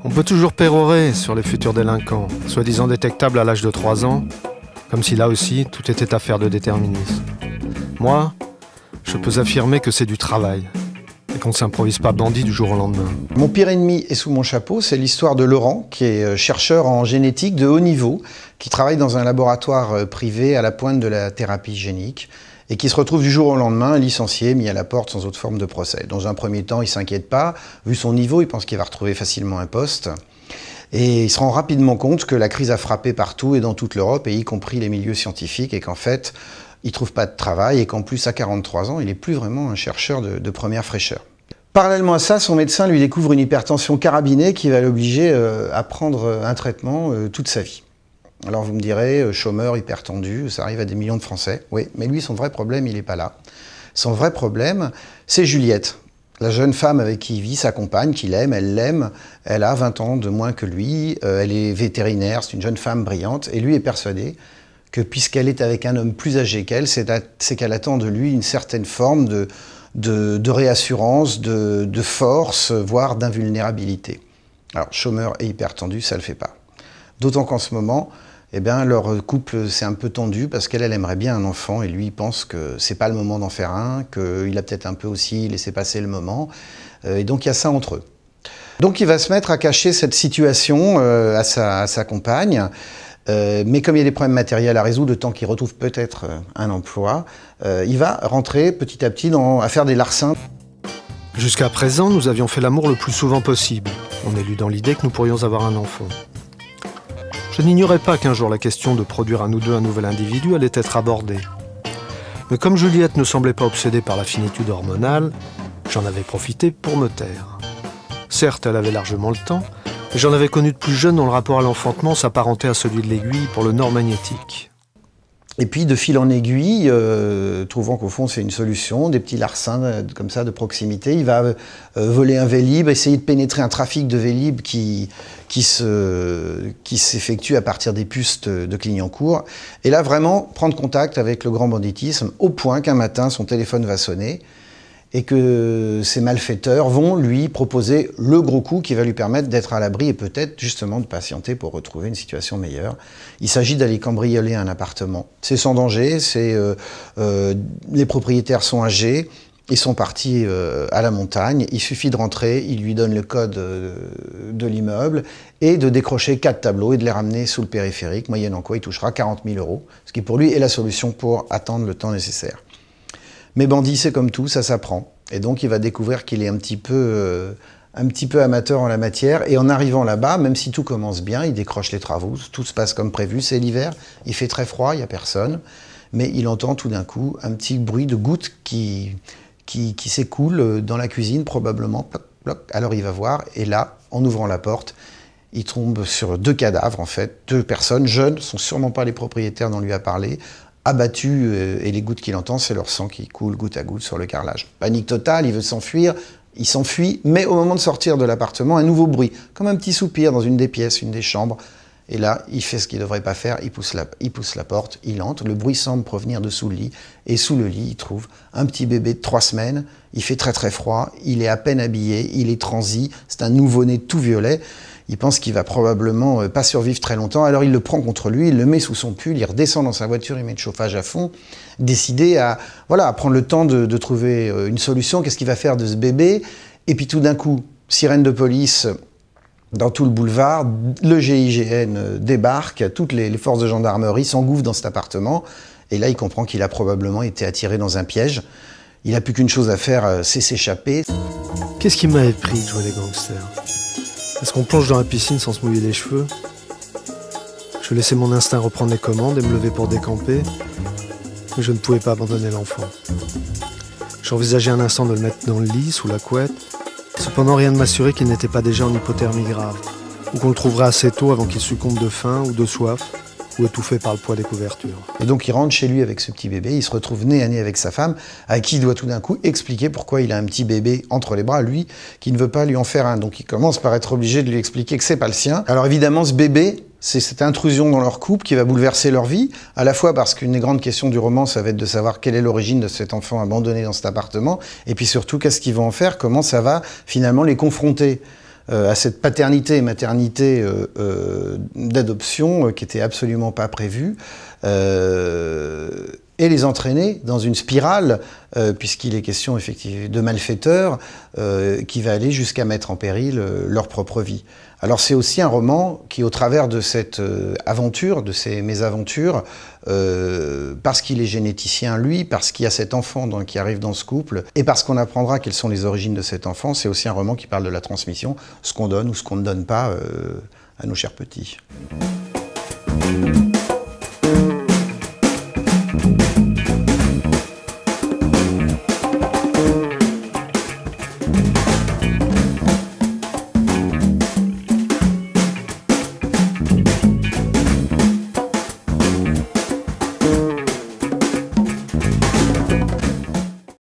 On peut toujours pérorer sur les futurs délinquants, soi-disant détectables à l'âge de 3 ans, comme si là aussi tout était affaire de déterminisme. Moi, je peux affirmer que c'est du travail, et qu'on ne s'improvise pas bandit du jour au lendemain. Mon pire ennemi est sous mon chapeau, c'est l'histoire de Laurent, qui est chercheur en génétique de haut niveau, qui travaille dans un laboratoire privé à la pointe de la thérapie génique, et qui se retrouve du jour au lendemain licencié, mis à la porte sans autre forme de procès. Dans un premier temps, il ne s'inquiète pas. Vu son niveau, il pense qu'il va retrouver facilement un poste. Et il se rend rapidement compte que la crise a frappé partout et dans toute l'Europe, et y compris les milieux scientifiques, et qu'en fait, il ne trouve pas de travail, et qu'en plus, à 43 ans, il n'est plus vraiment un chercheur de première fraîcheur. Parallèlement à ça, son médecin lui découvre une hypertension carabinée qui va l'obliger à prendre un traitement toute sa vie. Alors vous me direz, chômeur, hypertendu, ça arrive à des millions de Français. Oui, mais lui, son vrai problème, il n'est pas là. Son vrai problème, c'est Juliette, la jeune femme avec qui il vit, sa compagne, qu'il aime, elle a 20 ans de moins que lui, elle est vétérinaire, c'est une jeune femme brillante, et lui est persuadé que puisqu'elle est avec un homme plus âgé qu'elle, c'est qu'elle attend de lui une certaine forme de réassurance, de force, voire d'invulnérabilité. Alors, chômeur et hypertendu, ça ne le fait pas. D'autant qu'en ce moment, eh bien, leur couple s'est un peu tendu parce qu'elle aimerait bien un enfant et lui il pense que c'est pas le moment d'en faire un, qu'il a peut-être un peu aussi laissé passer le moment. Et donc il y a ça entre eux. Donc il va se mettre à cacher cette situation à sa compagne. Mais comme il y a des problèmes matériels à résoudre, le temps qu'il retrouve peut-être un emploi, il va rentrer petit à petit à faire des larcins. Jusqu'à présent, nous avions fait l'amour le plus souvent possible. On est lu dans l'idée que nous pourrions avoir un enfant. Je n'ignorais pas qu'un jour la question de produire à nous deux un nouvel individu allait être abordée. Mais comme Juliette ne semblait pas obsédée par la finitude hormonale, j'en avais profité pour me taire. Certes, elle avait largement le temps, mais j'en avais connu de plus jeune dont le rapport à l'enfantement s'apparentait à celui de l'aiguille pour le nord magnétique. Et puis, de fil en aiguille, trouvant qu'au fond, c'est une solution, des petits larcins comme ça de proximité, il va voler un Vélib, essayer de pénétrer un trafic de Vélib qui s'effectue à partir des puces de Clignancourt. Et là, vraiment, prendre contact avec le grand banditisme, au point qu'un matin, son téléphone va sonner et que ces malfaiteurs vont lui proposer le gros coup qui va lui permettre d'être à l'abri et peut-être justement de patienter pour retrouver une situation meilleure. Il s'agit d'aller cambrioler un appartement. C'est sans danger, les propriétaires sont âgés, ils sont partis à la montagne, il suffit de rentrer, il lui donne le code de l'immeuble et de décrocher 4 tableaux et de les ramener sous le périphérique, moyennant quoi il touchera 40 000 €, ce qui pour lui est la solution pour attendre le temps nécessaire. Mais bandit, c'est comme tout, ça s'apprend. Et donc, il va découvrir qu'il est un petit peu amateur en la matière. Et en arrivant là-bas, même si tout commence bien, il décroche les travaux, tout se passe comme prévu, c'est l'hiver, il fait très froid, il n'y a personne. Mais il entend tout d'un coup un petit bruit de gouttes qui s'écoule dans la cuisine, probablement. Ploc, ploc. Alors, il va voir, et là, en ouvrant la porte, il tombe sur 2 cadavres, en fait, 2 personnes jeunes, sont sûrement pas les propriétaires dont on lui a parlé, abattus, et les gouttes qu'il entend, c'est leur sang qui coule goutte à goutte sur le carrelage. Panique totale, il veut s'enfuir, il s'enfuit, mais au moment de sortir de l'appartement, un nouveau bruit, comme un petit soupir dans une des pièces, une des chambres. Et là, il fait ce qu'il ne devrait pas faire, il pousse la porte, il entre, le bruit semble provenir de sous le lit, et sous le lit, il trouve un petit bébé de 3 semaines, il fait très très froid, il est à peine habillé, il est transi, c'est un nouveau-né tout violet. Il pense qu'il va probablement pas survivre très longtemps, alors il le prend contre lui, il le met sous son pull, il redescend dans sa voiture, il met le chauffage à fond, décidé à prendre le temps de trouver une solution, qu'est-ce qu'il va faire de ce bébé? Et puis tout d'un coup, sirène de police dans tout le boulevard, le GIGN débarque, toutes les forces de gendarmerie s'engouffrent dans cet appartement, et là il comprend qu'il a probablement été attiré dans un piège. Il n'a plus qu'une chose à faire, c'est s'échapper. Qu'est-ce qui m'avait pris de jouer les gangsters? Est-ce qu'on plonge dans la piscine sans se mouiller les cheveux? Je laissais mon instinct reprendre les commandes et me lever pour décamper, mais je ne pouvais pas abandonner l'enfant. J'envisageais un instant de le mettre dans le lit, sous la couette, cependant rien ne m'assurait qu'il n'était pas déjà en hypothermie grave, ou qu'on le trouverait assez tôt avant qu'il succombe de faim ou de soif, ou étouffé par le poids des couvertures. Et donc il rentre chez lui avec ce petit bébé, il se retrouve nez à nez avec sa femme, à qui il doit tout d'un coup expliquer pourquoi il a un petit bébé entre les bras, lui, qui ne veut pas lui en faire un. Donc il commence par être obligé de lui expliquer que c'est pas le sien. Alors évidemment, ce bébé, c'est cette intrusion dans leur couple qui va bouleverser leur vie, à la fois parce qu'une des grandes questions du roman, ça va être de savoir quelle est l'origine de cet enfant abandonné dans cet appartement, et puis surtout, qu'est-ce qu'ils vont en faire, comment ça va finalement les confronter à cette paternité et maternité d'adoption qui n'était absolument pas prévue, et les entraîner dans une spirale, puisqu'il est question effectivement de malfaiteurs, qui va aller jusqu'à mettre en péril leur propre vie. Alors c'est aussi un roman qui, au travers de cette aventure, de ces mésaventures, parce qu'il est généticien lui, parce qu'il y a cet enfant qui arrive dans ce couple, et parce qu'on apprendra quelles sont les origines de cet enfant, c'est aussi un roman qui parle de la transmission, ce qu'on donne ou ce qu'on ne donne pas à nos chers petits.